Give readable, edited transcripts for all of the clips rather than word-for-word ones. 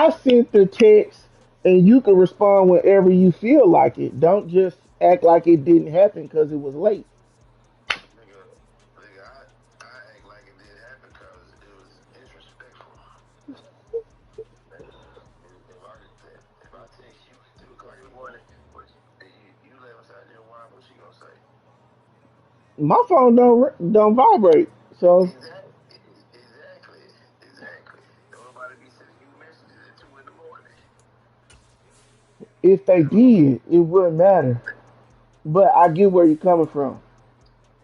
I sent the text, and you can respond whenever you feel like it. Don't just act like it didn't happen because it was late. I act like it did happen because it was disrespectful. If I text you at 2 o'clock in the morning, but you let us out there, why? What she gonna say? My phone don't vibrate, so Exactly, exactly. Don't nobody be sending you messages at 2 in the morning. if they You know, did, it wouldn't matter. But I get where you're coming from.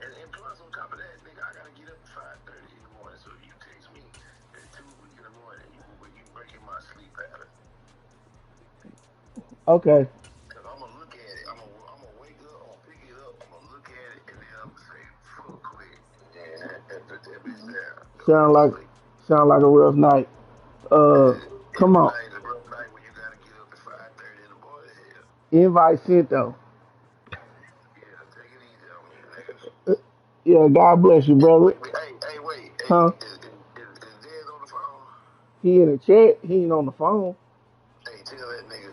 and plus on top of that, nigga, I gotta get up at 5:30 in the morning. So if you text me at 2 in the morning, you breaking my sleep pattern. Okay. Cause I'm gonna look at it. I'm gonna wake up. I'm gonna pick it up. I'm gonna look at it, and then I'm gonna say fuck quit. And then put that bitch down. Go Sound back to like sleep. sound like a rough night. Come on. Everything's a rough night when you gotta get up at 5:30 in the morning. Hell, Invite sent though. yeah, take it easy on me, nigga. Yeah, God bless you, brother. Wait. Hey, Huh? is Dez on the phone? He in the chat. He ain't on the phone. Hey, tell that nigga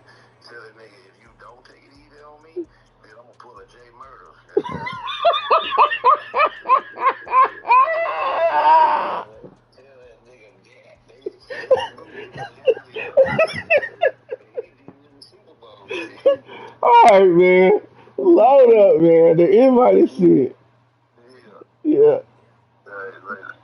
if you don't take it easy on me, then I'm gonna pull a J Murder. Goddamn. Tell that nigga that they moved to Louisville. He did the Super Bowl shit. All right, man. Load up, man. The invite is sent. Yeah. Yeah. All right, later.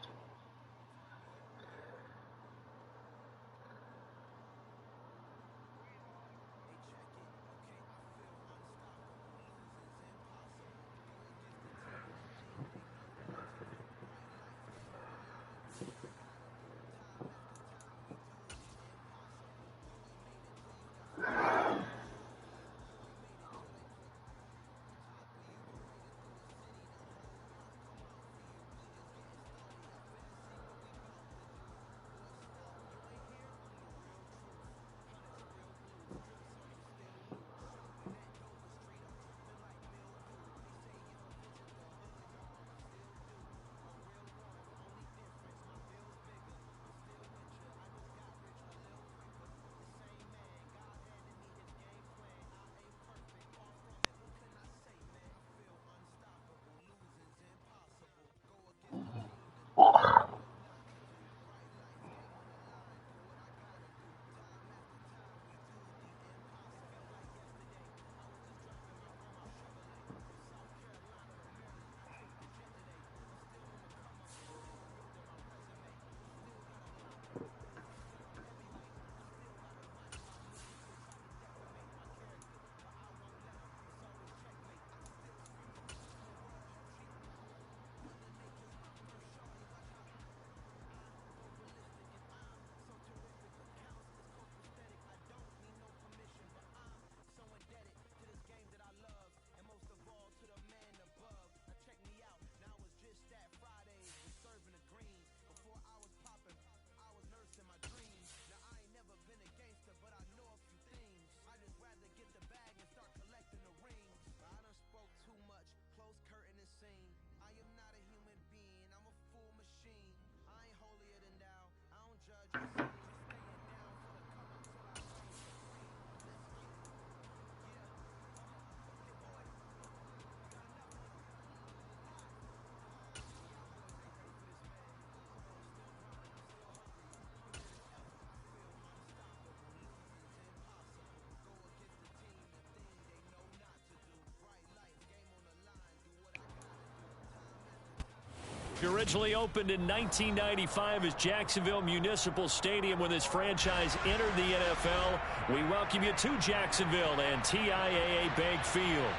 Originally opened in 1995 as Jacksonville Municipal Stadium when this franchise entered the NFL. We welcome you to Jacksonville and TIAA Bank Field.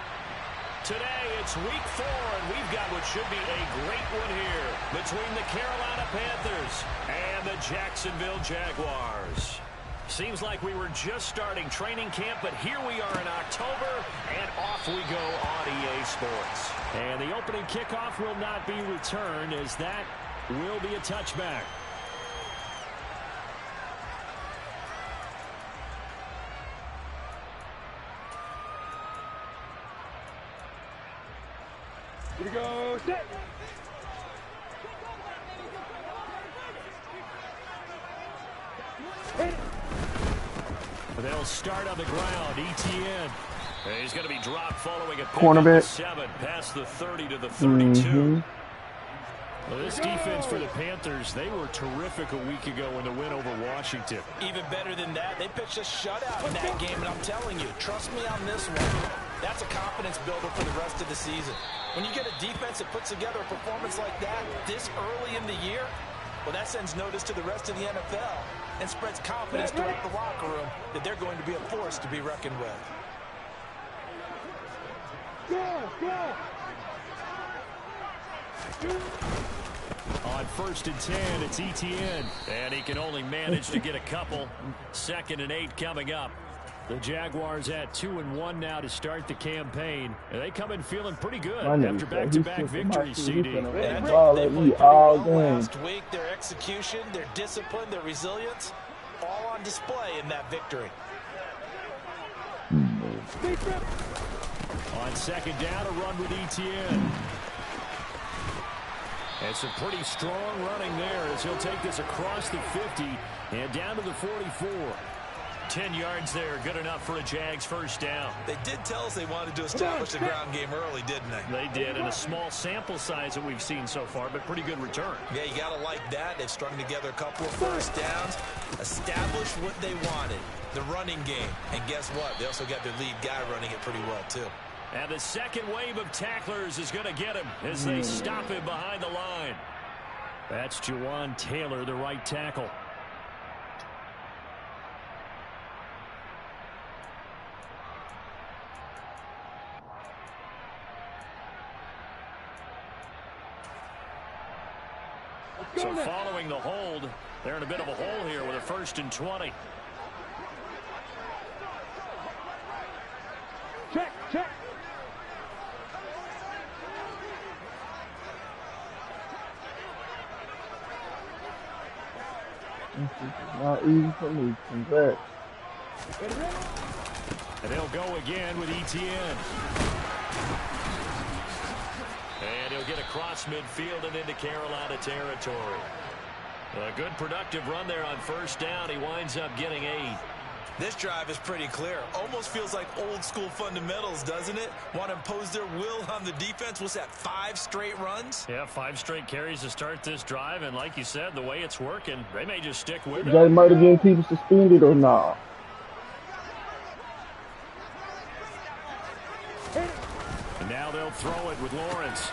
Today, it's week 4, and we've got what should be a great one here between the Carolina Panthers and the Jacksonville Jaguars. Seems like we were just starting training camp, but here we are in October, and off we go on EA Sports. And the opening kickoff will not be returned, as that will be a touchback. Here we go, set. Hit it. They'll start on the ground. ETN. He's going to be dropped following a pick Cornerback. up the 7 past the 30 to the 32. Well, this defense for the Panthers, they were terrific a week ago in the win over Washington. Even better than that, they pitched a shutout in that game, and I'm telling you, trust me on this one, that's a confidence builder for the rest of the season. When you get a defense that puts together a performance like that this early in the year, well, that sends notice to the rest of the NFL and spreads confidence throughout the locker room that they're going to be a force to be reckoned with. On 1st and 10, it's ETN. And he can only manage to get a couple. 2nd and 8 coming up. The Jaguars at 2-1 now to start the campaign. And they come in feeling pretty good after back-to-back victories, CD. Last week, their execution, their discipline, their resilience, all on display in that victory. On 2nd down, a run with ETN. And some pretty strong running there as he'll take this across the 50 and down to the 44. 10 yards there, good enough for a Jags first down. They did tell us they wanted to establish the ground game early, didn't they? They did, and a small sample size that we've seen so far, but pretty good return. Yeah, you got to like that. They've strung together a couple of first downs, established what they wanted, the running game. And guess what? They also got their lead guy running it pretty well, too. And the second wave of tacklers is going to get him as they stop him behind the line. That's Jawan Taylor, the right tackle. So following the hold, they're in a bit of a hole here with a 1st and 20. Check. This is not easy for me. Congrats. And they'll go again with ETN. And he'll get across midfield and into Carolina territory. A good productive run there on 1st down. He winds up getting 8. This drive is pretty clear. Almost feels like old school fundamentals, doesn't it? Want to impose their will on the defense. What's that, 5 straight runs? Yeah, 5 straight carries to start this drive. And like you said, the way it's working, they may just stick with it. They might have getting people suspended or not. And now they'll throw it with Lawrence.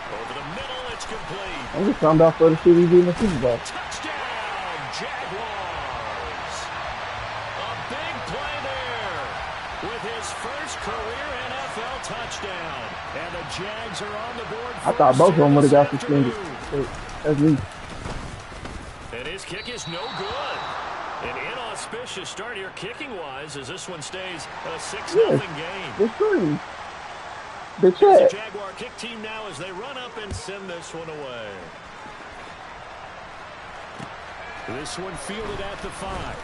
Over the middle, it's complete. I'm just talking about for the shit he's in the Super Bowl. Touchdown, Jaguars. A big play there with his first career NFL touchdown. And the Jags are on the board. I thought both of them would have got suspended. That's me. And his kick is no good. An inauspicious start here kicking-wise as this one stays a 6-0 game. It's true. The It's the Jaguar kick team now as they run up and send this one away. This one fielded at the 5.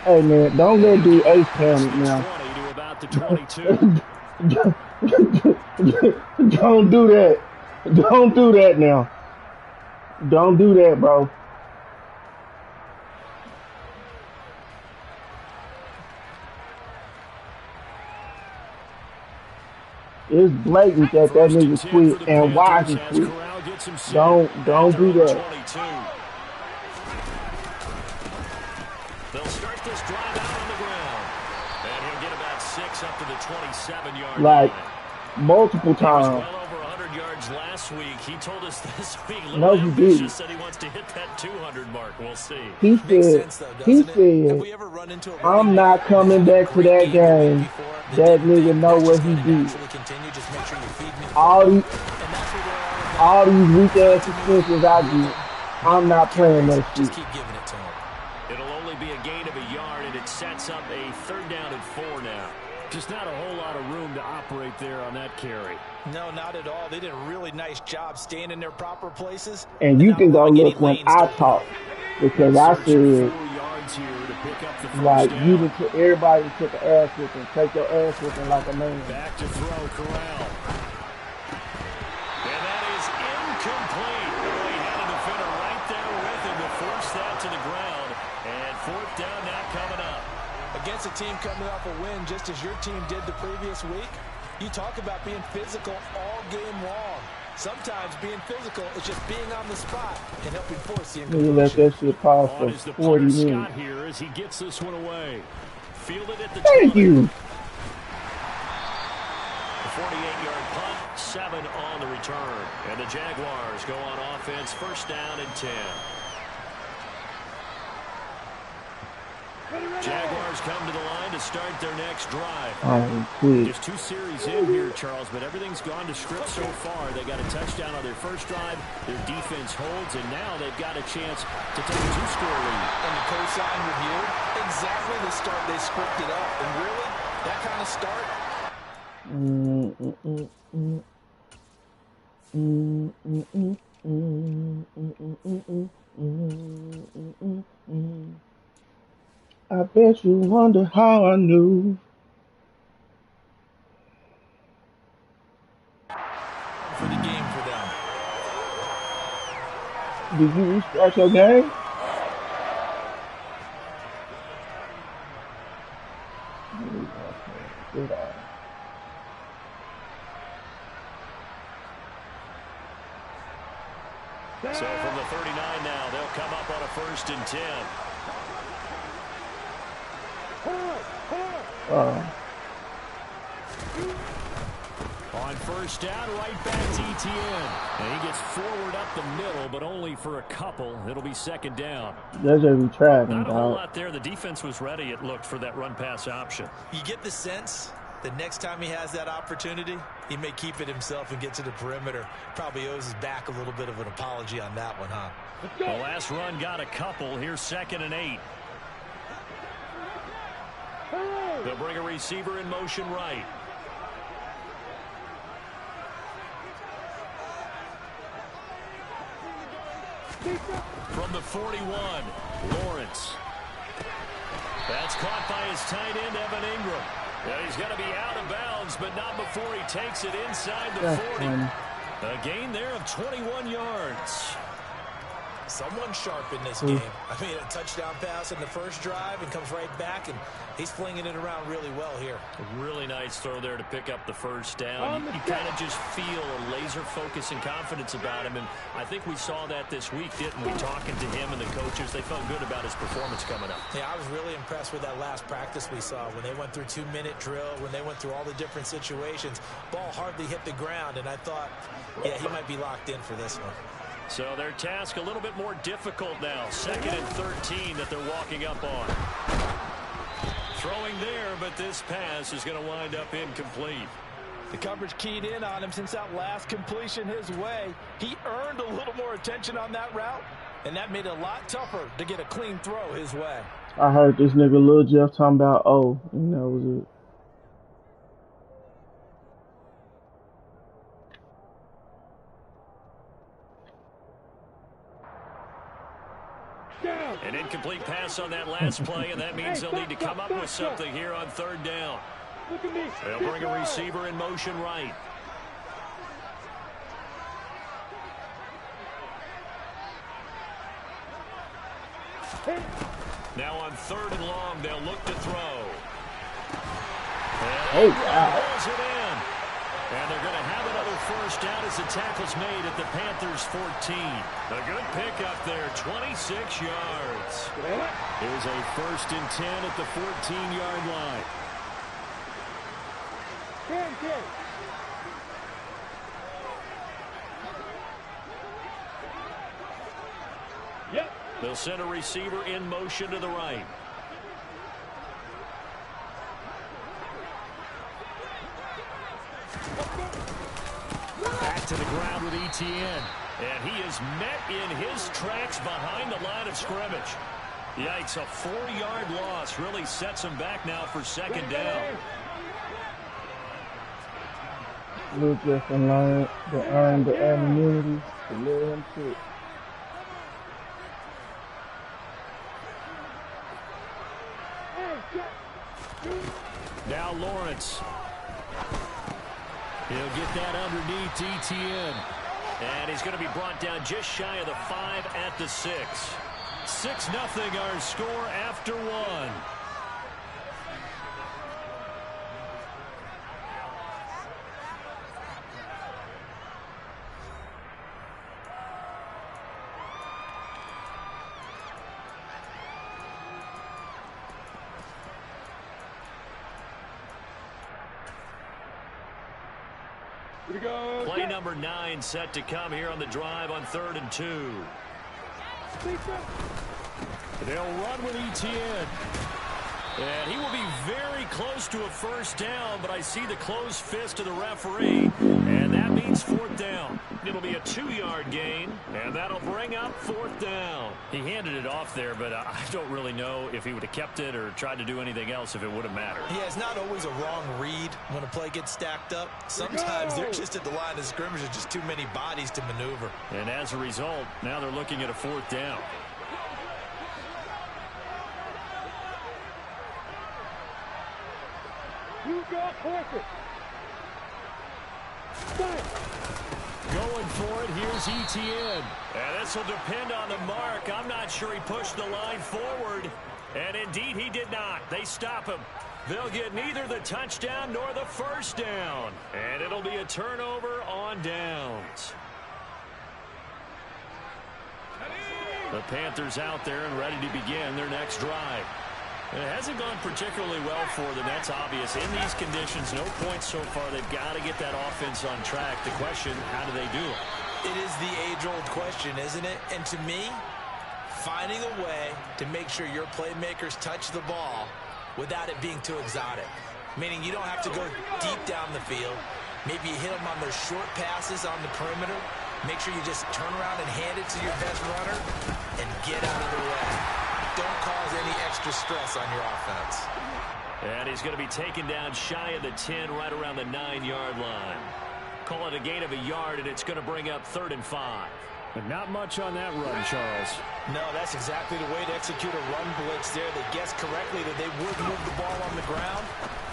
Hey man, don't let the ace panic now. 20 to about the 22. Don't do that. Don't do that now. Don't do that, bro. It's blatant that nigga quit and why he quit. Don't do that. They'll start this drive out on the ground. And he'll get about 6 up to the 27-yard line. Like multiple times. Well over 100 yards last week. He told us this week. No, he didn't. Said he wants to hit that 200 mark. We'll see. He said, I'm not coming back to that game. That nigga know what he did. All these weak ass suspensions I do, I'm not playing that shit. Just keep giving it to him. It'll only be a gain of a yard, and it sets up a 3rd down and 4 now. Just not a whole lot of room to operate there on that carry. No, not at all. They did a really nice job staying in their proper places. And you can go look when I talk, because I said, like, everybody took an ass whipping. Take your ass whipping like a man. Back to throw, Corral. And that is incomplete. He had a defender right there with him to force that to the ground. And 4th down now coming Against a team coming off a win just as your team did the previous week, you talk about being physical all game long. Sometimes being physical is just being on the spot and helping force the You let incompletion. that shit pause On for is the 40 punter, minutes. Scott, here as he gets this one away. Fielded at the Thank 20. you. A 48-yard punt, 7 on the return. And the Jaguars go on offense, first down and 10. Jaguars come to the line to start their next drive. Just 2 series in here, Charles, but everything's gone to script so far. They got a touchdown on their first drive. Their defense holds, and now they've got a chance to take a 2-score lead. And the cosign review, exactly the start they scripted up. And really, that kind of start. I bet you wonder how I knew. For the game for them. Did you restart your game? So from the 39 now, they'll come up on a 1st and 10. On first down, right back to Etienne. And he gets forward up the middle, but only for a couple. It'll be 2nd down. That's just be trapping, Not a whole dog. lot there. The defense was ready, it looked, for that run-pass option. You get the sense that next time he has that opportunity, he may keep it himself and get to the perimeter. Probably owes his back a little bit of an apology on that one, huh? The last run got a couple. Here's 2nd and 8. They'll bring a receiver in motion right. From the 41, Lawrence. That's caught by his tight end, Evan Ingram. Yeah, he's going to be out of bounds, but not before he takes it inside the 40. A gain there of 21 yards. Someone sharp in this game. I mean, a touchdown pass in the first drive and comes right back, and he's flinging it around really well here. A really nice throw there to pick up the first down. You kind of just feel a laser focus and confidence about him, and I think we saw that this week, didn't we? Talking to him and the coaches, they felt good about his performance coming up. Yeah, I was really impressed with that last practice we saw when they went through 2-minute drill, when they went through all the different situations. Ball hardly hit the ground, and I thought, yeah, he might be locked in for this one. So their task a little bit more difficult now. 2nd and 13 that they're walking up on. Throwing there, but this pass is going to wind up incomplete. The coverage keyed in on him since that last completion his way. He earned a little more attention on that route, and that made it a lot tougher to get a clean throw his way. I heard this nigga Lil Jeff talking about, and that was it. An incomplete pass on that last play, and that means they'll need to come up with something here on 3rd down. They'll bring a receiver in motion right. Now on 3rd and long, they'll look to throw. Oh, wow. Pulls it in. And they're going to have another first down as the tackle's made at the Panthers' 14. A good pickup there, 26 yards. Here's a 1st and 10 at the 14-yard line. They'll send a receiver in motion to the right. Back to the ground with Etienne. And he is met in his tracks behind the line of scrimmage. Yikes, a 4-yard loss really sets him back now for 2nd down. Lil Jeff and learn to earn the anonymity to let him sit. Now Lawrence. He'll get that underneath Etienne. And he's going to be brought down just shy of the 5 at the 6. 6-0 our score after 1. Here we go. Play number 9 set to come here on the drive on 3rd and 2. They'll run with Etienne. And he will be very close to a first down, but I see the closed fist of the referee, and that means 4th down. It'll be a 2-yard gain, and that'll bring up 4th down. He handed it off there, but I don't really know if he would have kept it or tried to do anything else if it would have mattered. Yeah, it's not always a wrong read when a play gets stacked up. Sometimes they're just at the line of scrimmage. There's just too many bodies to maneuver. And as a result, now they're looking at a 4th down. You got perfect. Going for it, here's Etienne. And this will depend on the mark. I'm not sure he pushed the line forward. And indeed, he did not. They stop him. They'll get neither the touchdown nor the first down. And it'll be a turnover on downs. The Panthers out there and ready to begin their next drive. It hasn't gone particularly well for them. That's obvious. In these conditions, no points so far. They've got to get that offense on track. The question, how do they do it? It is the age-old question, isn't it? And to me, finding a way to make sure your playmakers touch the ball without it being too exotic. Meaning you don't have to go deep down the field. Maybe you hit them on those short passes on the perimeter. Make sure you just turn around and hand it to your best runner and get out of the way. Don't cause any extra stress on your offense. And he's going to be taken down shy of the 10, right around the 9-yard line. Call it a gain of a yard, and it's going to bring up 3rd and 5. But not much on that run, Charles. No, that's exactly the way to execute a run blitz there. They guessed correctly that they would move the ball on the ground,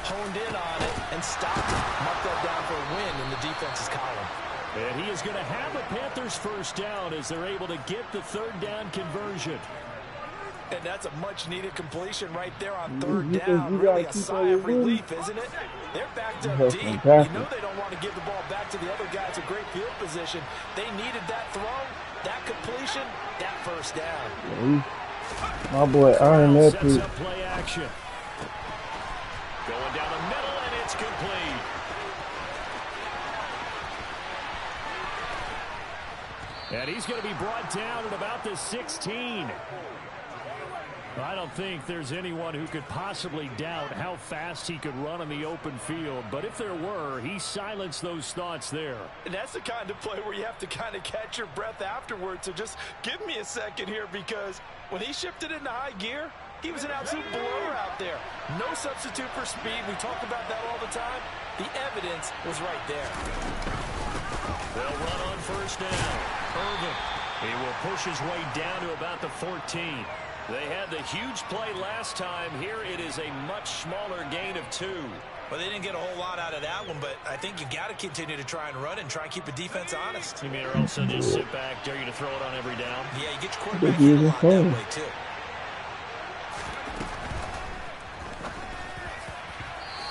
honed in on it, and stopped it. Marked that down for a win in the defense's column. And he is going to have the Panthers first down as they're able to get the 3rd down conversion. And that's a much-needed completion right there on 3rd down. Really a sigh of relief, isn't it? They're backed up deep. You know they don't want to give the ball back to the other guy. It's a great field position. They needed that throw, that completion, that first down. My boy earned that too. Play action. Going down the middle, and it's complete. And he's going to be brought down at about the 16. I don't think there's anyone who could possibly doubt how fast he could run in the open field. But if there were, he silenced those thoughts there. And that's the kind of play where you have to kind of catch your breath afterwards. So just give me a second here, because when he shifted into high gear, he was an absolute blower out there. No substitute for speed. We talk about that all the time. The evidence was right there. They'll run on first down. Irvin. He will push his way down to about the 14. They had the huge play last time. Here it is a much smaller gain of 2. Well, they didn't get a whole lot out of that one, but I think you got to continue to try and run and try and keep the defense honest. You mean, or also just sit back, dare you to throw it on every down? Yeah, you get your quarterback hit a lot that way, too.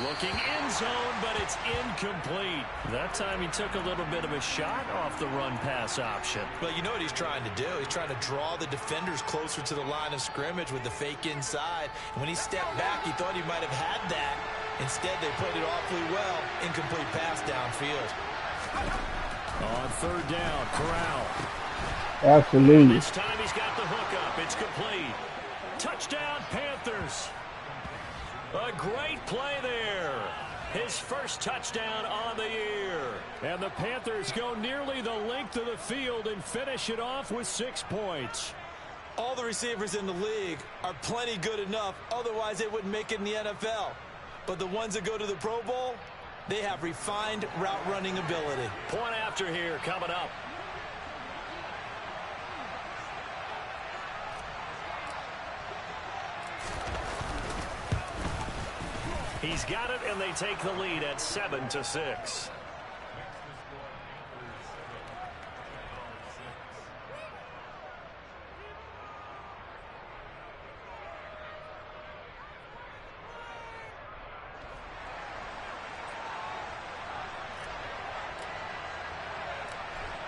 Looking end zone, but it's incomplete. That time he took a little bit of a shot off the run-pass option. Well, you know what he's trying to do. He's trying to draw the defenders closer to the line of scrimmage with the fake inside. And when he stepped back, he thought he might have had that. Instead, they played it awfully well. Incomplete pass downfield. On 3rd down, Corral. Absolutely. This time he's got the hook up. It's complete. Touchdown, Panthers. A great play there. His first touchdown on the year. And the Panthers go nearly the length of the field and finish it off with 6 points. All the receivers in the league are plenty good enough. Otherwise, they wouldn't make it in the NFL. But the ones that go to the Pro Bowl, they have refined route running ability. Point after here coming up. He's got it, and they take the lead at 7-6.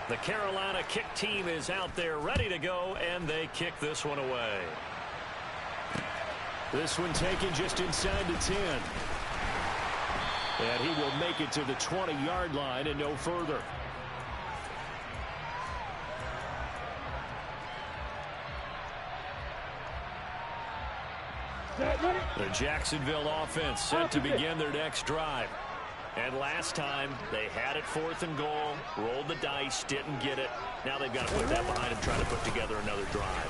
The Carolina kick team is out there ready to go, and they kick this one away. This one taken just inside the 10. And he will make it to the 20-yard line and no further. The Jacksonville offense set to begin their next drive. And last time, they had it 4th and goal, rolled the dice, didn't get it. Now they've got to put that behind them, try to put together another drive.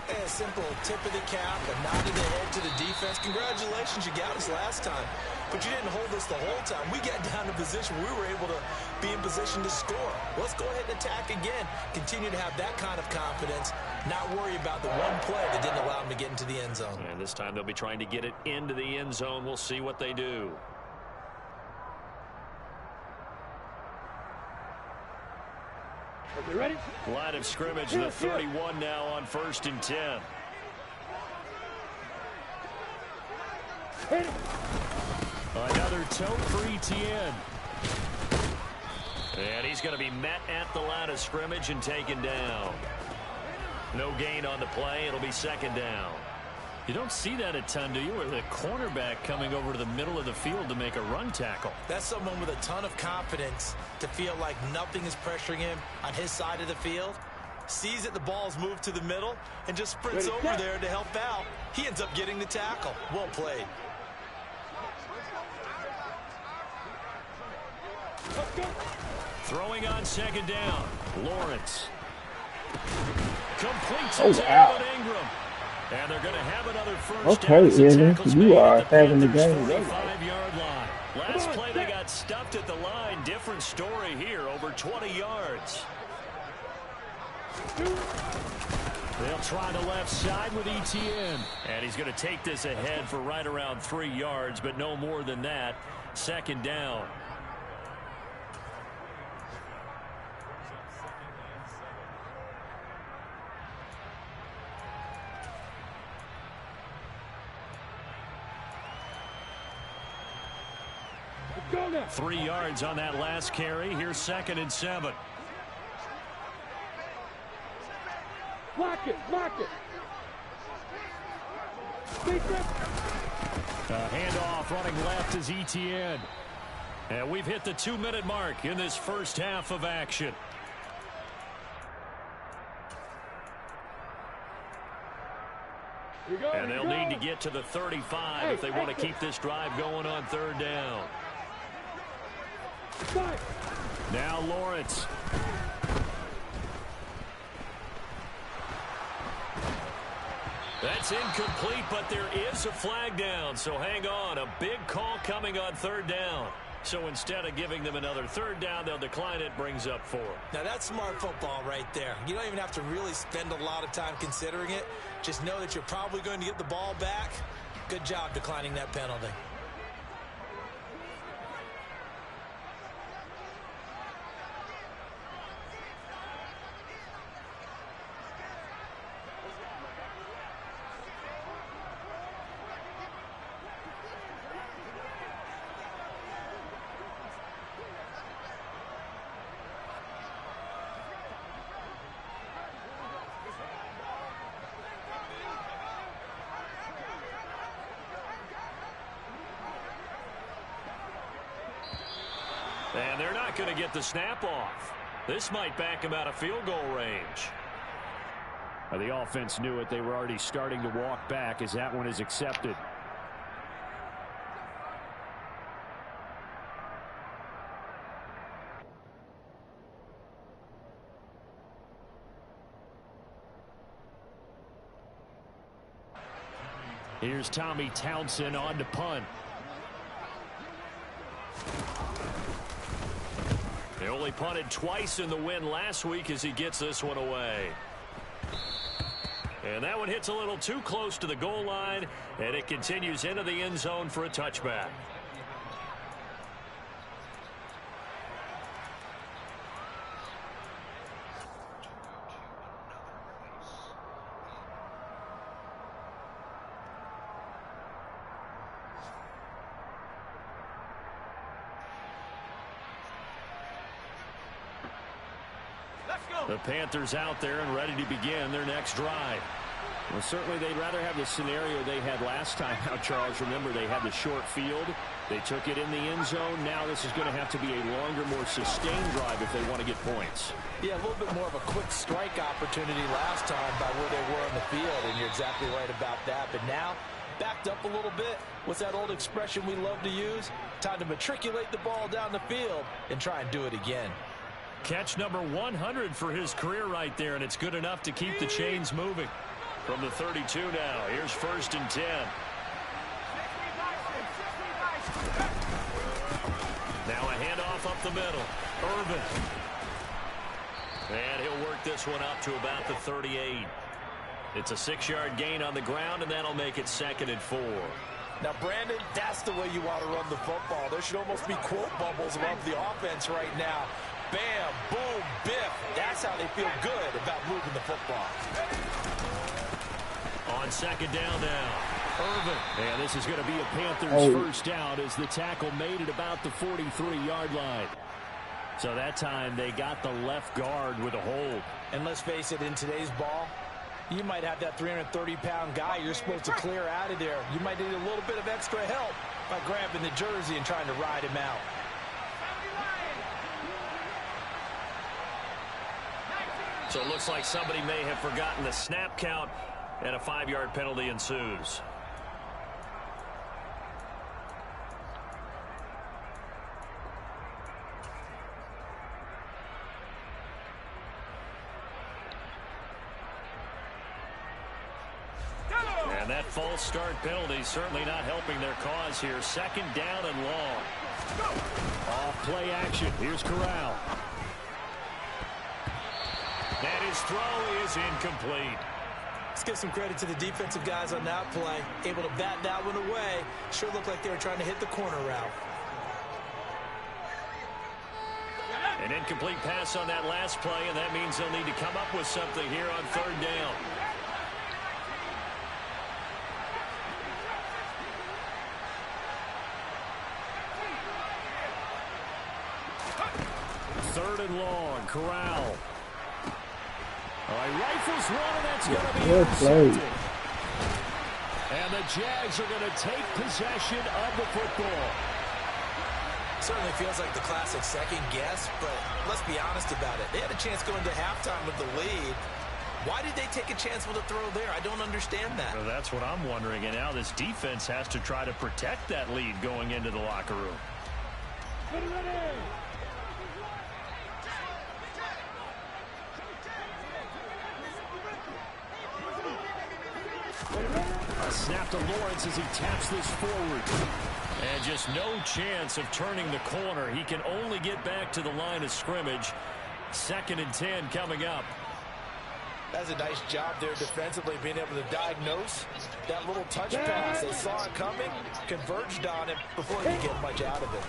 A simple tip of the cap, a nod of the head to the defense. Congratulations, you got us last time. But you didn't hold us the whole time. We got down to position where we were able to be in position to score. Let's go ahead and attack again. Continue to have that kind of confidence. Not worry about the one play that didn't allow them to get into the end zone. And this time they'll be trying to get it into the end zone. We'll see what they do. You ready? Line of scrimmage, the 31 now on 1st and 10. Another tote for Etienne. And he's going to be met at the line of scrimmage and taken down. No gain on the play. It'll be 2nd down. You don't see that a ton, do you? Or the cornerback coming over to the middle of the field to make a run tackle. That's someone with a ton of confidence to feel like nothing is pressuring him on his side of the field. Sees that the ball's moved to the middle and just sprints over there to help out. He ends up getting the tackle. Well played. Throwing on 2nd down. Lawrence. Completes Oh, it to wow. Evan Ingram. And they're going to have another first Okay, down as the Evan, tackle's you made are at the having the Panthers' game. 45-yard line. Last play, they got stuffed at the line. Different story here, over 20 yards. They'll try the left side with Etienne. And he's going to take this ahead for right around 3 yards, but no more than that. 2nd down. Go now. 3 yards on that last carry. Here's 2nd and 7. Block it, block it. Defense. Handoff running left is Etienne. And we've hit the 2-minute mark in this first half of action. And they'll need to get to the 35 if they want to keep this drive going on 3rd down. Now Lawrence. That's incomplete, but there is a flag down. So hang on. A big call coming on 3rd down. So instead of giving them another 3rd down, they'll decline it. Brings up 4. Now that's smart football right there. You don't even have to really spend a lot of time considering it. Just know that you're probably going to get the ball back. Good job declining that penalty. And they're not going to get the snap off. This might back them out of field goal range. The offense knew it. They were already starting to walk back as that one is accepted. Here's Tommy Townsend on to punt. They only punted twice in the win last week as he gets this one away. And that one hits a little too close to the goal line, and it continues into the end zone for a touchback. The Panthers out there and ready to begin their next drive. Well, certainly they'd rather have the scenario they had last time out, Charles. Remember, they had the short field. They took it in the end zone. Now this is going to have to be a longer, more sustained drive if they want to get points. Yeah, a little bit more of a quick strike opportunity last time by where they were on the field, and you're exactly right about that. But now, backed up a little bit. What's that old expression we love to use? Time to matriculate the ball down the field and try and do it again. Catch number 100 for his career right there, and it's good enough to keep the chains moving. From the 32 now, here's 1st and 10. Now a handoff up the middle. Irvin. And he'll work this one up to about the 38. It's a 6-yard gain on the ground, and that'll make it 2nd and 4. Now, Brandon, that's the way you want to run the football. There should almost be quote bubbles above the offense right now. Bam, boom, biff. That's how they feel good about moving the football. On 2nd down now, Irvin. And this is going to be a Panthers first down as the tackle made it about the 43-yard line. So that time they got the left guard with a hold. And let's face it, in today's ball, you might have that 330-pound guy you're supposed to clear out of there. You might need a little bit of extra help by grabbing the jersey and trying to ride him out. So it looks like somebody may have forgotten the snap count, and a 5-yard penalty ensues. And that false start penalty certainly not helping their cause here. 2nd down and long. Off play action. Here's Corral. And his throw is incomplete. Let's give some credit to the defensive guys on that play. Able to bat that one away. Sure looked like they were trying to hit the corner route. An incomplete pass on that last play, and that means they'll need to come up with something here on 3rd down. Third and long, Corral. All right, rifles one, and that's going to be intercepted. And the Jags are going to take possession of the football. Certainly feels like the classic second guess, but let's be honest about it. They had a chance going to halftime with the lead. Why did they take a chance with a throw there? I don't understand that. Well, that's what I'm wondering, and now this defense has to try to protect that lead going into the locker room. Ready. A snap to Lawrence as he taps this forward. And just no chance of turning the corner. He can only get back to the line of scrimmage. 2nd and 10 coming up. That's a nice job there defensively, being able to diagnose that little touch pass. They saw it coming, converged on it before he could get much out of it.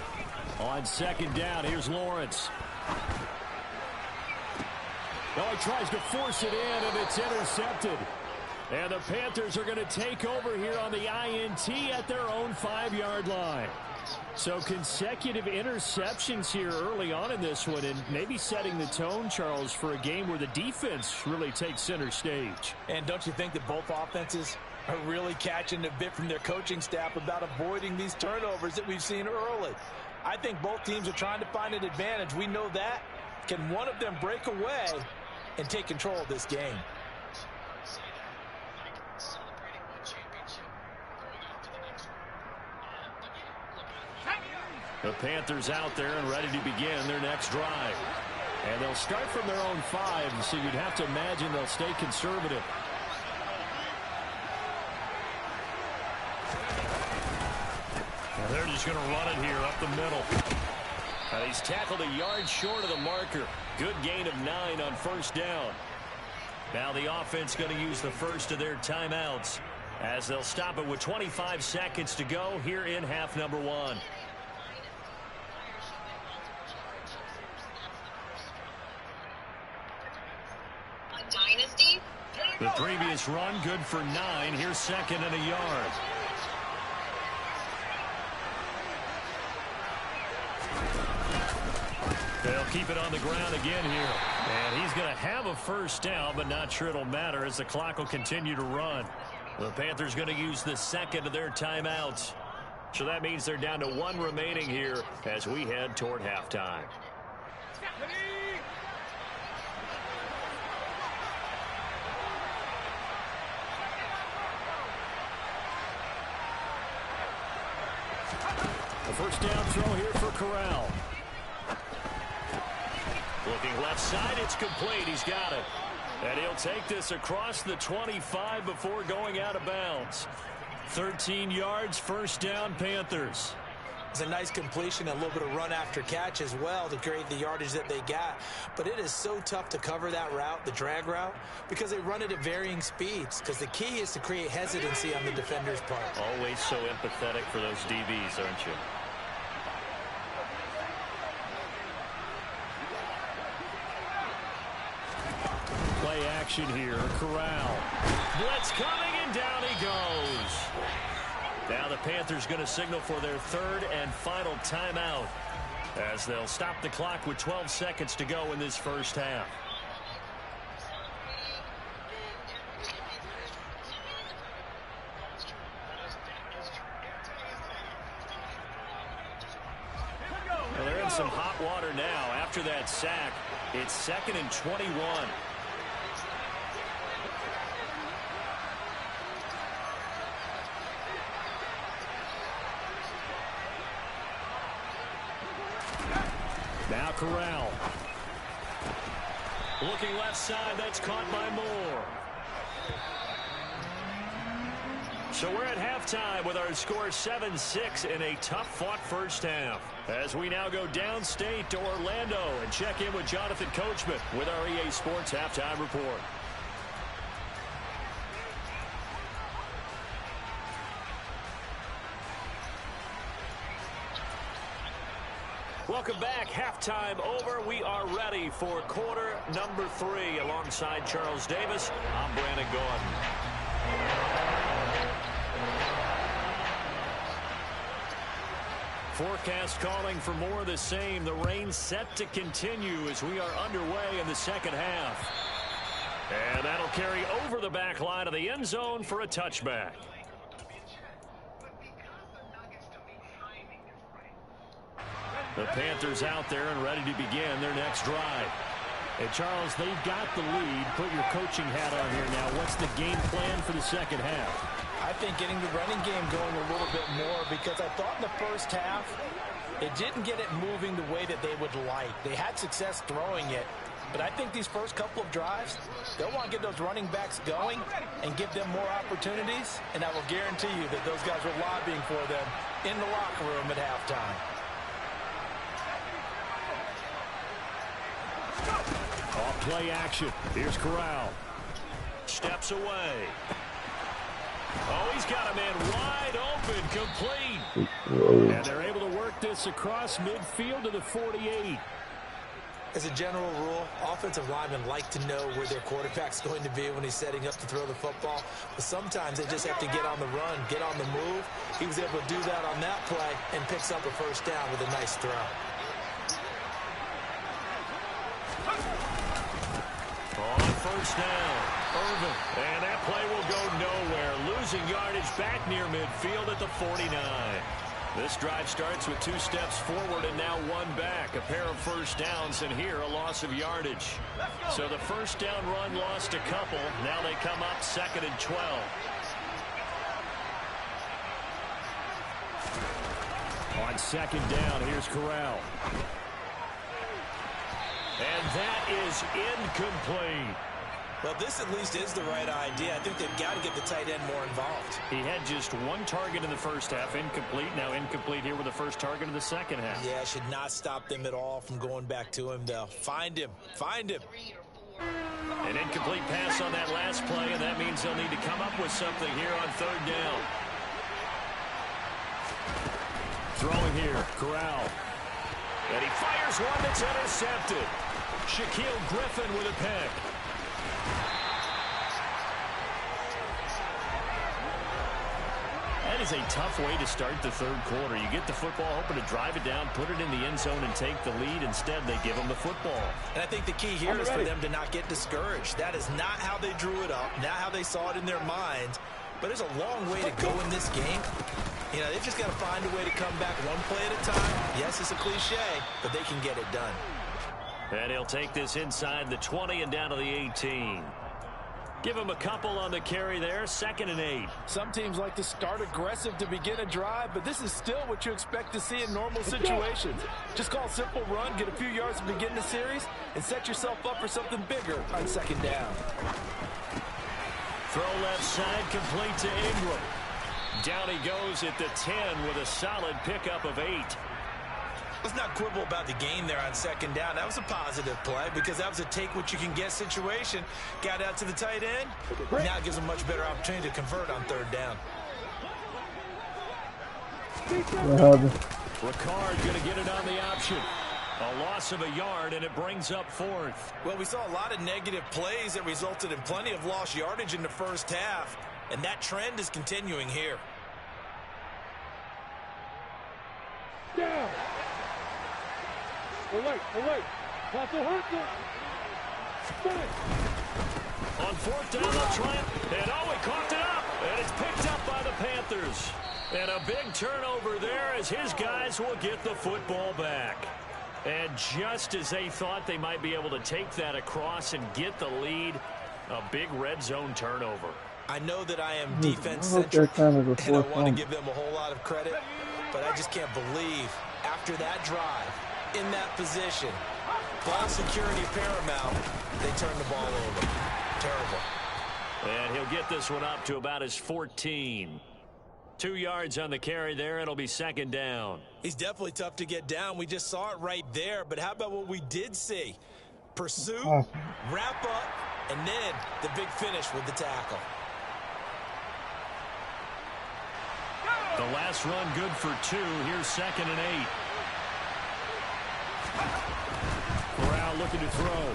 On 2nd down, here's Lawrence. Oh, he tries to force it in, and it's intercepted. And the Panthers are going to take over here on the INT at their own 5-yard line. So consecutive interceptions here early on in this one, and maybe setting the tone, Charles, for a game where the defense really takes center stage. And don't you think that both offenses are really catching a bit from their coaching staff about avoiding these turnovers that we've seen early? I think both teams are trying to find an advantage. We know that. Can one of them break away and take control of this game? The Panthers out there and ready to begin their next drive. And they'll start from their own 5, so you'd have to imagine they'll stay conservative. Well, they're just going to run it here up the middle. He's tackled a yard short of the marker. Good gain of 9 on 1st down. Now the offense going to use the first of their timeouts as they'll stop it with 25 seconds to go here in half number 1. The previous run, good for 9. Here's 2nd and a yard. They'll keep it on the ground again here. And he's going to have a first down, but not sure it'll matter as the clock will continue to run. The Panthers going to use the second of their timeouts. So that means they're down to one remaining here as we head toward halftime. The first down throw here for Corral. Looking left side, it's complete. He's got it. And he'll take this across the 25 before going out of bounds. 13 yards, first down, Panthers. It's a nice completion, a little bit of run after catch as well to create the yardage that they got. But it is so tough to cover that route, the drag route, because they run it at varying speeds. Because the key is to create hesitancy on the defender's part. Always so empathetic for those DBs, aren't you? Play action here. Corral. Blitz coming, and down he goes. Now the Panthers going to signal for their third and final timeout as they'll stop the clock with 12 seconds to go in this first half. Well, they're in some hot water now after that sack. It's 2nd and 21. Now Corral. Looking left side, that's caught by Moore. So we're at halftime with our score 7-6 in a tough-fought first half. As we now go downstate to Orlando and check in with Jonathan Coachman with our EA Sports Halftime Report. Welcome back. Halftime over. We are ready for quarter number 3. Alongside Charles Davis, I'm Brandon Gordon. Forecast calling for more of the same. The rain set to continue as we are underway in the second half. And that'll carry over the back line of the end zone for a touchback. The Panthers out there and ready to begin their next drive. Hey, Charles, they've got the lead. Put your coaching hat on here now. What's the game plan for the second half? I think getting the running game going a little bit more, because I thought in the first half it didn't get it moving the way that they would like. They had success throwing it, but I think these first couple of drives, they'll want to get those running backs going and give them more opportunities, and I will guarantee you that those guys were lobbying for them in the locker room at halftime. Off play action. Here's Corral. Steps away. Oh, he's got a man wide open, complete. And they're able to work this across midfield to the 48. As a general rule, offensive linemen like to know where their quarterback's going to be when he's setting up to throw the football. But sometimes they just have to get on the run, get on the move. He was able to do that on that play and picks up a first down with a nice throw. On first down, Irvin. And that play will go nowhere. Losing yardage back near midfield at the 49. This drive starts with 2 steps forward and now 1 back. A pair of first downs, and here a loss of yardage. So the first down run lost a couple. Now they come up 2nd and 12. On 2nd down, here's Corral. And that is incomplete. Well, this at least is the right idea. I think they've got to get the tight end more involved. He had just 1 target in the first half, incomplete. Now incomplete here with the first target in the second half. Yeah, should not stop them at all from going back to him, though. Find him. Find him. An incomplete pass on that last play, and that means they'll need to come up with something here on 3rd down. Throwing here, Corral. And he fires one that's intercepted. Shaquille Griffin with a pick. And is a tough way to start the third quarter. You get the football, hoping to drive it down, put it in the end zone, and take the lead. Instead, they give them the football. And I think the key here is for them to not get discouraged. That is not how they drew it up, not how they saw it in their minds. But there's a long way to go in this game. You know, they've just got to find a way to come back one play at a time. Yes, it's a cliche, but they can get it done. And he'll take this inside the 20 and down to the 18. Give him a couple on the carry there, 2nd and 8. Some teams like to start aggressive to begin a drive, but this is still what you expect to see in normal situations. Just call a simple run, get a few yards to begin the series, and set yourself up for something bigger on 2nd down. Throw left side, complete to Ingram. Down he goes at the 10 with a solid pickup of 8. Let's not quibble about the gain there on 2nd down. That was a positive play because that was a take-what-you-can-get situation. Got out to the tight end. Now it gives them much better opportunity to convert on 3rd down. Ricard going to get it on the option. A loss of a yard, and it brings up 4th. Well, we saw a lot of negative plays that resulted in plenty of lost yardage in the first half, and that trend is continuing here. Down. Away. Pass it hurts it. On 4th down, they'll try it. And he coughed it up. And it's picked up by the Panthers. And a big turnover there as his guys will get the football back. And just as they thought they might be able to take that across and get the lead, a big red zone turnover. I know that I am defense-centric, and I want to give them a whole lot of credit, but I just can't believe after that drive, in that position, ball security paramount, they turn the ball over. Terrible. And he'll get this one up to about his 14. 2 yards on the carry there. It'll be 2nd down. He's definitely tough to get down. We just saw it right there. But how about what we did see? Pursuit, wrap up, and then the big finish with the tackle. The last run good for 2. Here's 2nd and 8. Corral looking to throw.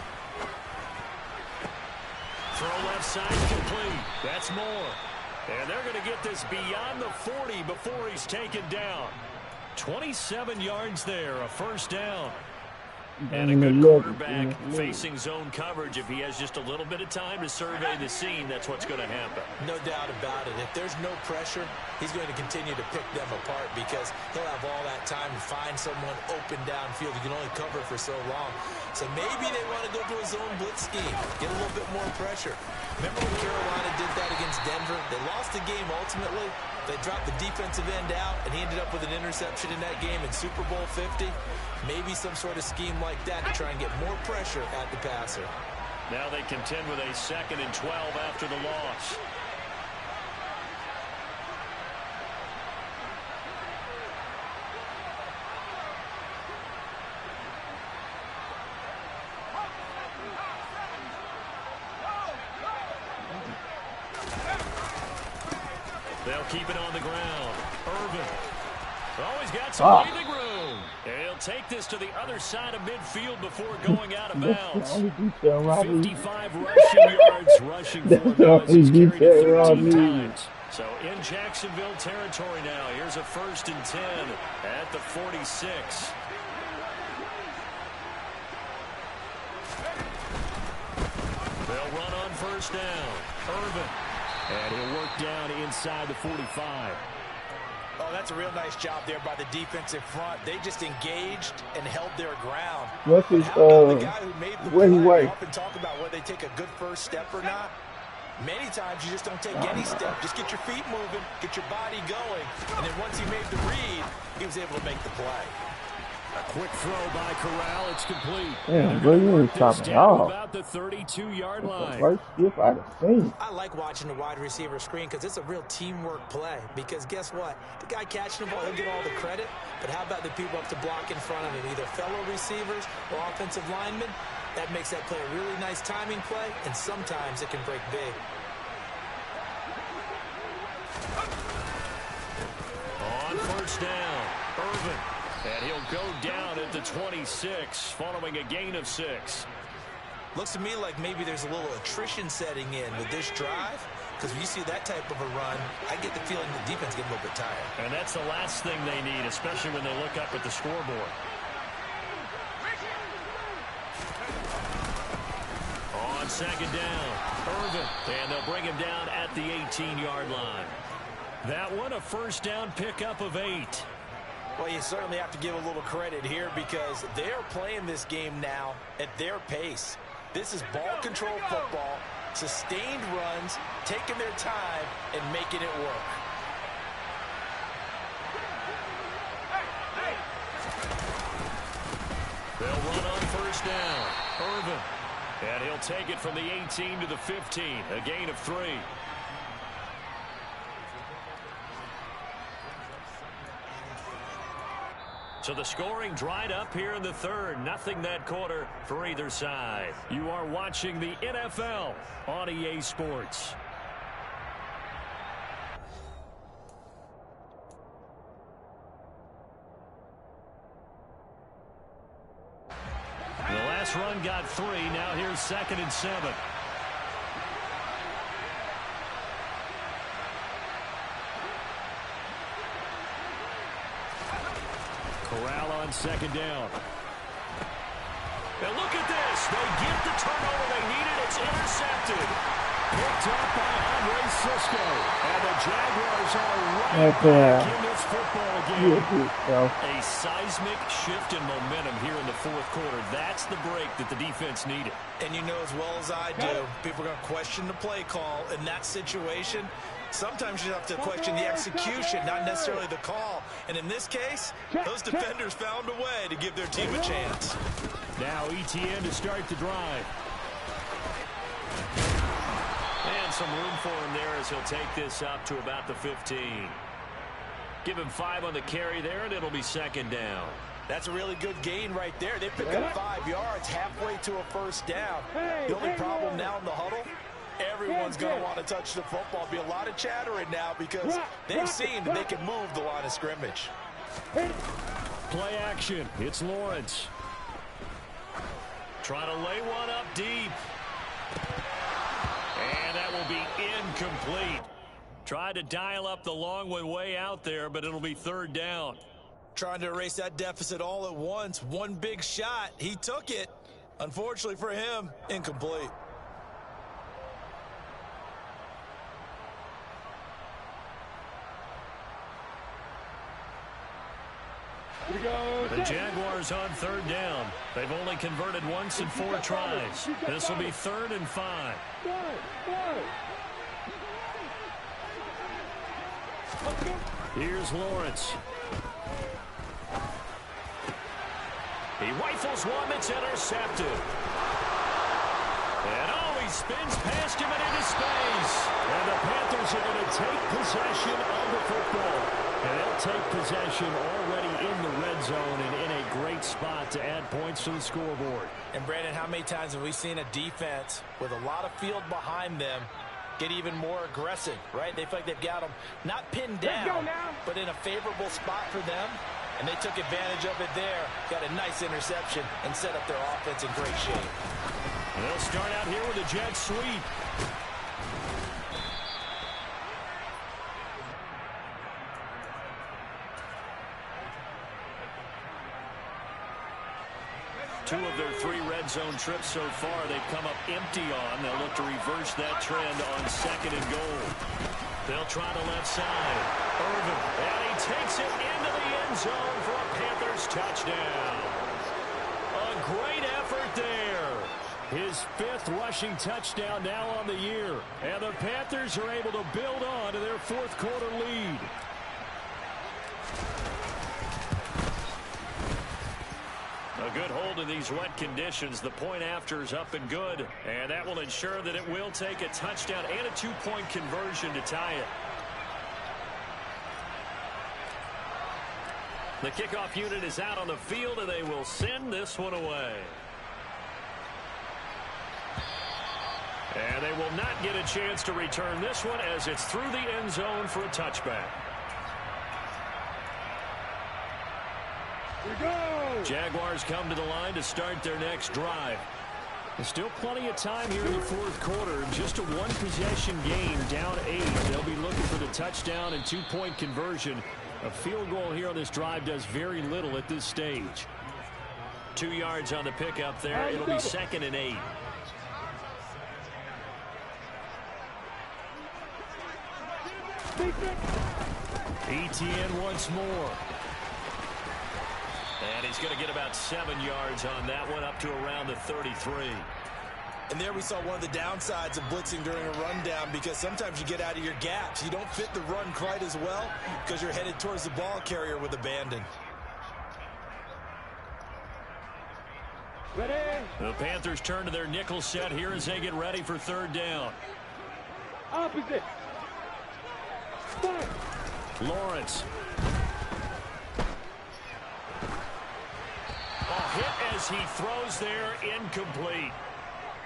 Throw left side complete. That's more. And they're going to get this beyond the 40 before he's taken down. 27 yards there, a 1st down. And a good quarterback facing zone coverage. If he has just a little bit of time to survey the scene, that's what's going to happen. No doubt about it. If there's no pressure, he's going to continue to pick them apart because he'll have all that time to find someone open downfield. He can only cover for so long. So maybe they want to go to a zone blitz scheme, get a little bit more pressure. Remember when Carolina did that against Denver? They lost the game ultimately. They dropped the defensive end out, and he ended up with an interception in that game in Super Bowl 50. Maybe some sort of scheme like that to try and get more pressure at the passer. Now they contend with a 2nd and 12 after the loss. They'll keep it on the ground. Irvin. Always got some breathing room. And he'll take this to the other side of midfield before going out of bounds. 55 rushing yards, rushing for guys. He's carried it 13 times. So in Jacksonville territory now. Here's a 1st and 10 at the 46. They'll run on 1st down. Irvin. And he'll work down inside the 45. Oh, that's a real nice job there by the defensive front. They just engaged and held their ground. What's his, the guy who made the where he play wait? up and talk about whether they take a good first step or not. Many times you just don't take any step. Just get your feet moving, get your body going, and then once he made the read, he was able to make the play. A quick throw by Corral. It's complete. Yeah, bro, you ain't talking at all. About the 32-yard line. First skip I've seen. I like watching the wide receiver screen because it's a real teamwork play. Because guess what? The guy catching the ball, he'll get all the credit. But how about the people up to block in front of him? Either fellow receivers or offensive linemen. That makes that play a really nice timing play, and sometimes it can break big. On 1st down, Irvin. And he'll go down at the 26 following a gain of 6. Looks to me like maybe there's a little attrition setting in with this drive, because when you see that type of a run, I get the feeling the defense getting a little bit tired. And that's the last thing they need, especially when they look up at the scoreboard. On second down, Irvin, and they'll bring him down at the 18-yard line. That one a first down pickup of 8. Well, you certainly have to give a little credit here because they're playing this game now at their pace. This is ball control football, sustained runs, taking their time and making it work. They'll run on first down. Irvin. And he'll take it from the 18 to the 15. A gain of 3. So the scoring dried up here in the third. Nothing that quarter for either side. You are watching the NFL on EA Sports. The last run got 3. Now here's 2nd and 7. Corral on second down. And look at this. They get the turnover they needed. It's intercepted. Picked up by Andre Cisco. And the Jaguars are right back in this football game. A seismic shift in momentum here in the fourth quarter. That's the break that the defense needed. And you know as well as I do, people are going to question the play call in that situation. Sometimes you have to question the execution, not necessarily the call. And in this case, those defenders found a way to give their team a chance. Now ETN to start the drive. And some room for him there as he'll take this up to about the 15. Give him 5 on the carry there, and it'll be 2nd down. That's a really good gain right there. They pick up 5 yards halfway to a first down. The only problem now in the huddle, everyone's going to want to touch the football. Be a lot of chattering now because they've seen that they can move the line of scrimmage. Play action. It's Lawrence. Trying to lay one up deep. And that will be incomplete. Tried to dial up the long one way out there, but it'll be 3rd down. Trying to erase that deficit all at once. One big shot. He took it. Unfortunately for him, incomplete. The Jaguars on 3rd down. They've only converted once in 4 tries. This will be 3rd and 5. Here's Lawrence. He rifles one that's intercepted. And he spins past him and into space. And the Panthers are going to take possession of the football. And they'll take possession already in the red zone and in a great spot to add points to the scoreboard. And Brandon, how many times have we seen a defense with a lot of field behind them get even more aggressive, right? They feel like they've got them not pinned down, but in a favorable spot for them. And they took advantage of it there. Got a nice interception and set up their offense in great shape. They'll start out here with a jet sweep. Two of their 3 red zone trips so far, they've come up empty on. They'll look to reverse that trend on 2nd and goal. They'll try the left side. Irvin, and he takes it into the end zone for a Panthers touchdown. A great effort there. His 5th rushing touchdown now on the year. And the Panthers are able to build on to their 4th quarter lead. A good hold in these wet conditions. The point after is up and good. And that will ensure that it will take a touchdown and a 2-point conversion to tie it. The kickoff unit is out on the field, and they will send this one away. And they will not get a chance to return this one as it's through the end zone for a touchback. Here we go. Jaguars come to the line to start their next drive. There's still plenty of time here in the fourth quarter. Just a one-possession game, down 8. They'll be looking for the touchdown and two-point conversion. A field goal here on this drive does very little at this stage. 2 yards on the pickup there. It'll be 2nd and 8. ETN once more. And he's going to get about 7 yards on that one, up to around the 33. And there we saw one of the downsides of blitzing during a rundown, because sometimes you get out of your gaps. You don't fit the run quite as well because you're headed towards the ball carrier with abandon. Ready? The Panthers turn to their nickel set here as they get ready for 3rd down. Opposite. Fire. Lawrence. A hit as he throws there, incomplete.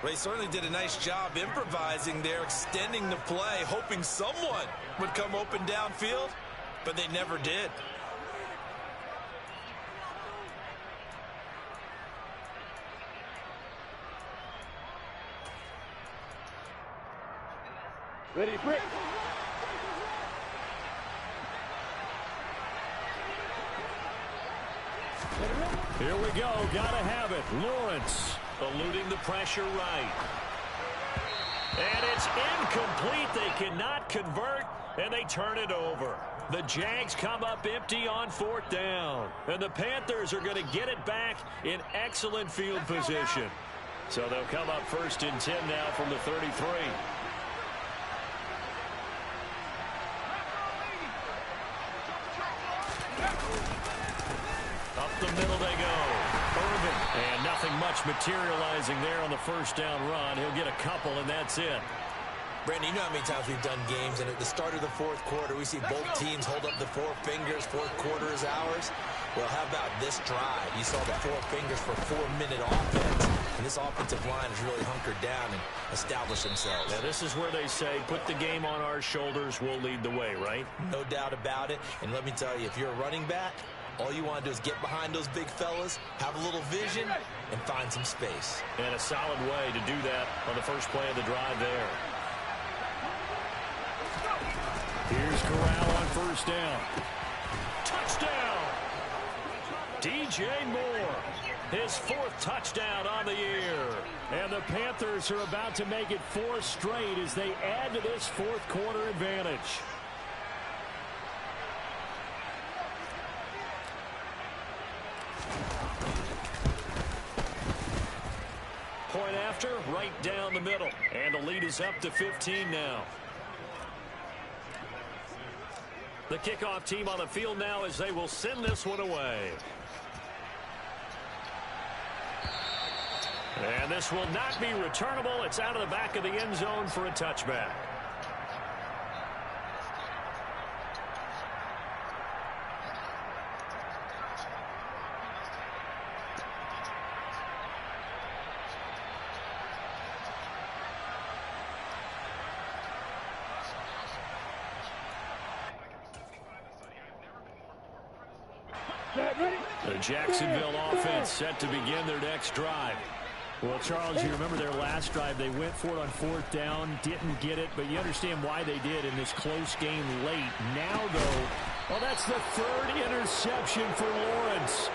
They certainly did a nice job improvising there, extending the play, hoping someone would come open downfield, but they never did. Ready, break. Here we go. Gotta have it. Lawrence eluding the pressure right. And it's incomplete. They cannot convert, and they turn it over. The Jags come up empty on 4th down. And the Panthers are going to get it back in excellent field position. So they'll come up 1st and 10 now from the 33. Up the middle they go. Irvin. And nothing much materializing there on the 1st down run. He'll get a couple, and that's it. Brandon, you know how many times we've done games, and at the start of the fourth quarter, we see both teams hold up the 4 fingers. Fourth quarter is ours. Well, how about this drive? You saw the 4 fingers for 4-minute offense, and this offensive line has really hunkered down and established themselves. Now, this is where they say, put the game on our shoulders, we'll lead the way, right? No doubt about it. And let me tell you, if you're a running back, all you want to do is get behind those big fellas, have a little vision, and find some space. And a solid way to do that on the first play of the drive there. Here's Corral on 1st down. Touchdown! DJ Moore, his 4th touchdown on the year. And the Panthers are about to make it 4 straight as they add to this fourth quarter advantage. Point after, right down the middle. And the lead is up to 15 now. The kickoff team on the field now as they will send this one away. And this will not be returnable. It's out of the back of the end zone for a touchback. The Jacksonville offense set to begin their next drive. Well, Charles, you remember their last drive. They went for it on 4th down, didn't get it, but you understand why they did in this close game late. Now, though, well, that's the 3rd interception for Lawrence.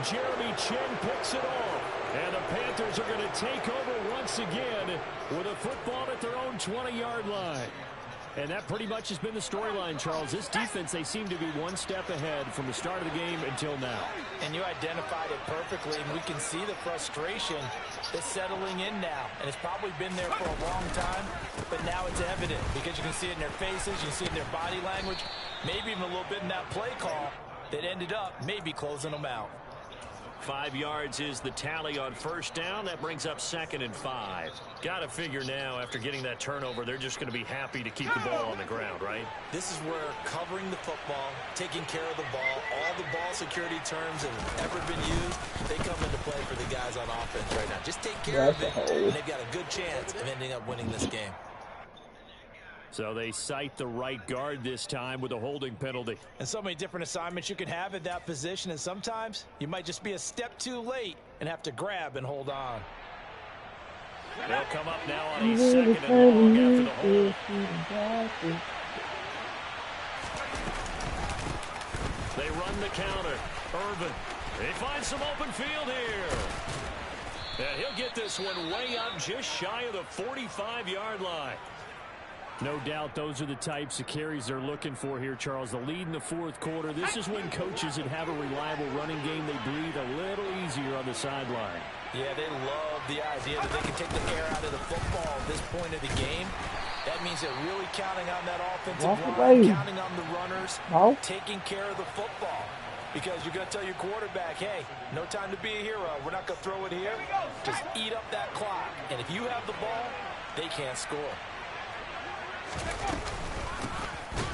Jeremy Chin picks it off, and the Panthers are going to take over once again with a football at their own 20-yard line. And that pretty much has been the storyline, Charles. This defense, they seem to be one step ahead from the start of the game until now. And you identified it perfectly, and we can see the frustration that's settling in now. And it's probably been there for a long time, but now it's evident because you can see it in their faces, you can see it in their body language, maybe even a little bit in that play call that ended up maybe closing them out. 5 yards is the tally on 1st down. That brings up 2nd and 5. Got to figure now, after getting that turnover, they're just going to be happy to keep the ball on the ground, right? This is where covering the football, taking care of the ball, all the ball security terms that have ever been used, they come into play for the guys on offense right now. Just take care of it, and they've got a good chance of ending up winning this game. So they cite the right guard this time with a holding penalty. And so many different assignments you can have at that position, and sometimes you might just be a step too late and have to grab and hold on. They'll come up now on You a really second and long after the hold. They run the counter. Irvin. He finds some open field here. And he'll get this one way up just shy of the 45-yard line. No doubt those are the types of carries they're looking for here, Charles. The lead in the fourth quarter. This is when coaches that have a reliable running game, they breathe a little easier on the sideline. Yeah, they love the idea that they can take the air out of the football at this point of the game. That means they're really counting on that offensive line, counting on the runners, taking care of the football. Because you're going to tell your quarterback, hey, no time to be a hero. We're not going to throw it here. Just eat up that clock. And if you have the ball, they can't score.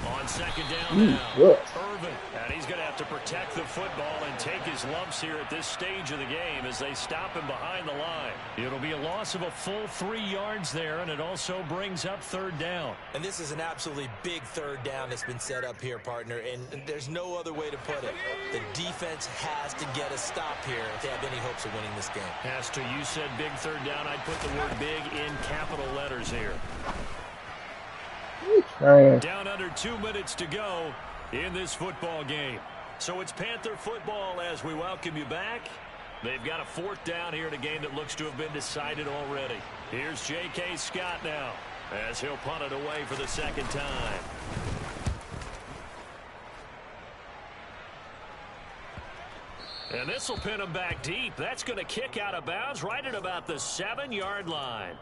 On second down now, Irvin. And he's going to have to protect the football and take his lumps here at this stage of the game as they stop him behind the line. It'll be a loss of a full 3 yards there, and it also brings up third down. And this is an absolutely big third down that's been set up here, partner, and there's no other way to put it. The defense has to get a stop here if they have any hopes of winning this game. Has to. You said big third down. I'd put the word big in capital letters here. Down under 2 minutes to go in this football game. So it's Panther football as we welcome you back. They've got a fourth down here in a game that looks to have been decided already. Here's J.K. Scott now as he'll punt it away for the second time. And this will pin him back deep. That's going to kick out of bounds right at about the 7-yard line.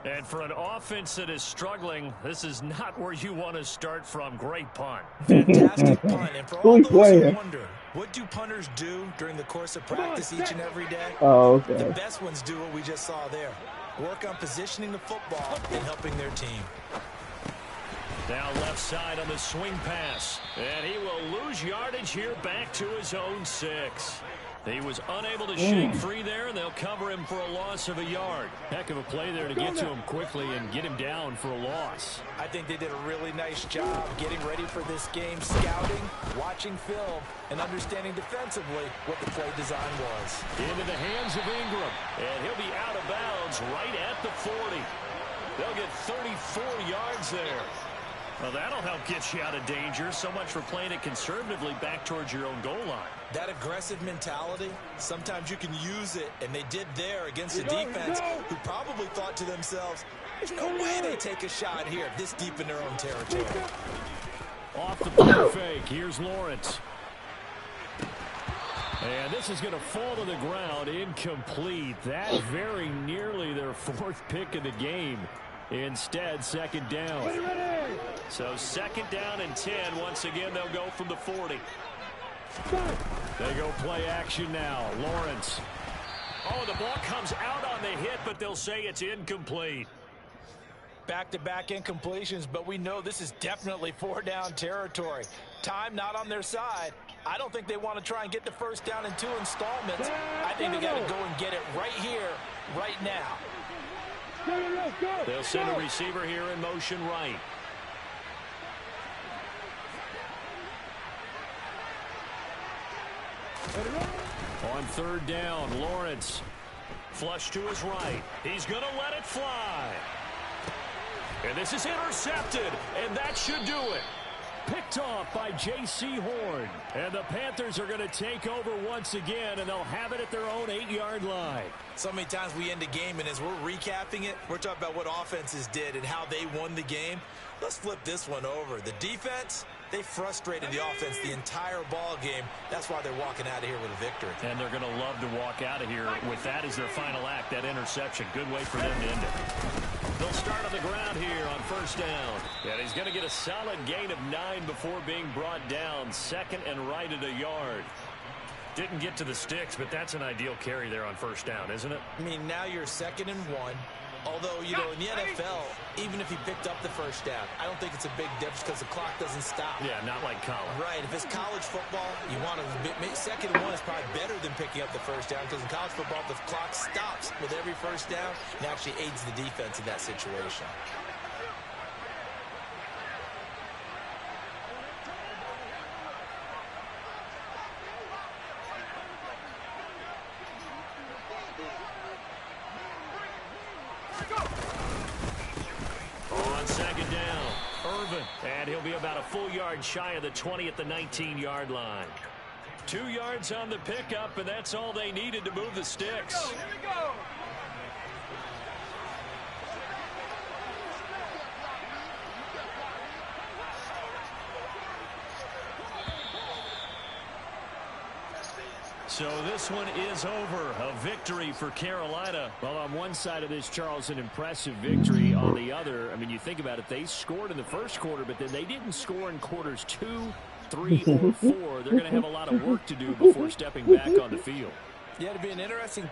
And for an offense that is struggling, this is not where you want to start from. Great punt. Fantastic punt. And for all those who wonder, what do punters do during the course of practice each and every day? The best ones do what we just saw there. Work on positioning the football and helping their team. Now left side on the swing pass. And he will lose yardage here back to his own 6. He was unable to shake free there, and they'll cover him for a loss of a yard. Heck of a play there to get to him quickly and get him down for a loss. I think they did a really nice job getting ready for this game, scouting, watching film, and understanding defensively what the play design was. Into the hands of Ingram, and he'll be out of bounds right at the 40. They'll get 34 yards there. Well, that'll help get you out of danger. So much for playing it conservatively back towards your own goal line. That aggressive mentality, sometimes you can use it, and they did there against a defense who probably thought to themselves, there's no way they take a shot here this deep in their own territory. Off the play fake, here's Lawrence. And this is going to fall to the ground, incomplete. That very nearly their 4th pick of the game. Instead, second down. So second down and 10. Once again, they'll go from the 40. They go play action now. Lawrence. Oh, the ball comes out on the hit, but they'll say it's incomplete. Back-to-back incompletions, but we know this is definitely 4-down territory. Time not on their side. I don't think they want to try and get the first down in 2 installments. I think they got to go and get it right here, right now. They'll send a receiver here in motion right. On third down, Lawrence. Flush to his right. He's going to let it fly. And this is intercepted, and that should do it. Picked off by J.C. Horn. And the Panthers are going to take over once again, and they'll have it at their own 8-yard line. So many times we end a game, and as we're recapping it, we're talking about what offenses did and how they won the game. Let's flip this one over. The defense, they frustrated the offense the entire ball game. That's why they're walking out of here with a victory. And they're going to love to walk out of here with that as their final act, that interception. Good way for them to end it. They'll start on the ground here on first down. And he's going to get a solid gain of 9 before being brought down. Second and right at a yard. Didn't get to the sticks, but that's an ideal carry there on first down, isn't it? I mean, now you're 2nd and 1. Although, you know, in the NFL, even if he picked up the first down, I don't think it's a big difference because the clock doesn't stop. Yeah, not like college. Right. If it's college football, you want to 2nd and 1 is probably better than picking up the first down because in college football, the clock stops with every first down and actually aids the defense in that situation. moving. And he'll be about a full yard shy of the 20 at the 19-yard line. 2 yards on the pickup, and that's all they needed to move the sticks. Here we go. So this one is over. A victory for Carolina. Well, on one side of this, Charles, an impressive victory. On the other, I mean, you think about it, they scored in the first quarter, but then they didn't score in quarters 2, 3, or 4. They're going to have a lot of work to do before stepping back on the field. Yeah, it'd be an interesting